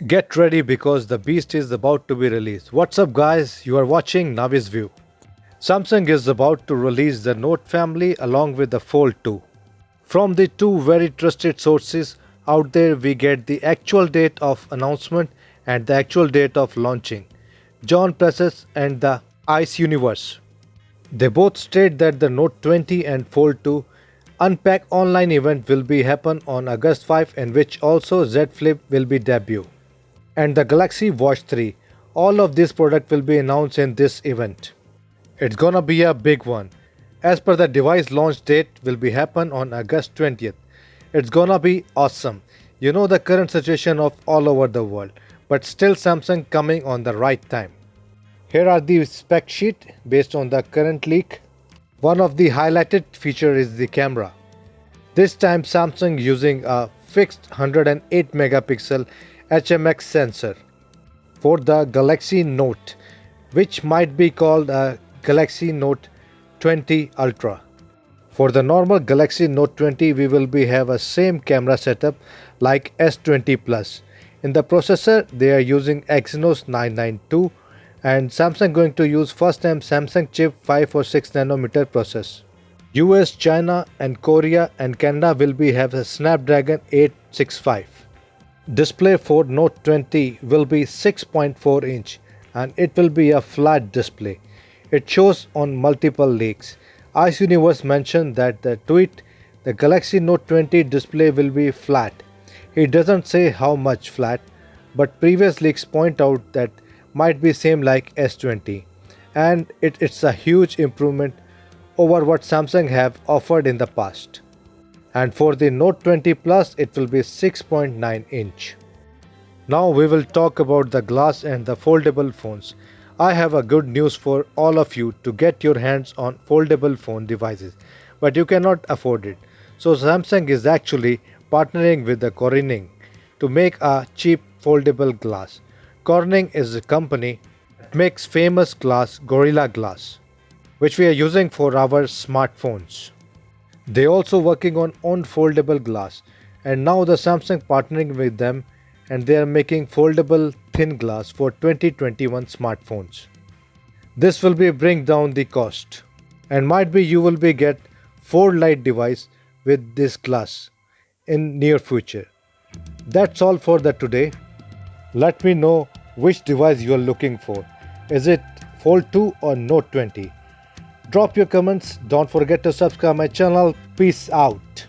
Get ready because the beast is about to be released. What's up guys, you are watching Navi's View. Samsung is about to release the Note family along with the Fold 2. From the two very trusted sources out there we get the actual date of announcement and the actual date of launching. John Presses and the Ice Universe. They both state that the Note 20 and Fold 2 Unpack online event will be happen on August 5 in which also Z Flip will be debut. And the Galaxy Watch 3. All of this product will be announced in this event. It's gonna be a big one. As per the device launch date will be happen on August 20th. It's gonna be awesome. You know the current situation of all over the world, but still Samsung coming on the right time. Here are the spec sheet based on the current leak. One of the highlighted feature is the camera. This time Samsung using a fixed 108 megapixel HMX sensor for the Galaxy Note, which might be called a Galaxy Note 20 Ultra. For the normal Galaxy Note 20 we will be have a same camera setup like S20 Plus. In the processor they are using Exynos 992 and Samsung going to use first time Samsung chip 546 nanometer process. US, China and Korea and Canada will be have a Snapdragon 865. Display for Note 20 will be 6.4 inch and it will be a flat display. It shows on multiple leaks. Ice Universe mentioned that the Galaxy Note 20 display will be flat. He doesn't say how much flat, but previous leaks point out that might be same like S20 and it's a huge improvement over what Samsung have offered in the past. And for the Note 20 Plus it will be 6.9 inch. Now we will talk about the glass and the foldable phones. I have a good news for all of you to get your hands on foldable phone devices, but you cannot afford it. So Samsung is actually partnering with the Corning to make a cheap foldable glass. Corning is a company that makes famous glass Gorilla Glass, which we are using for our smartphones. They also working on own foldable glass and now the Samsung partnering with them and they are making foldable thin glass for 2021 smartphones. This will be bring down the cost and might be you will be get 4 light device with this glass in near future. That's all for the today. Let me know which device you are looking for. Is it Fold 2 or Note 20? Drop your comments. Don't forget to subscribe my channel. Peace out.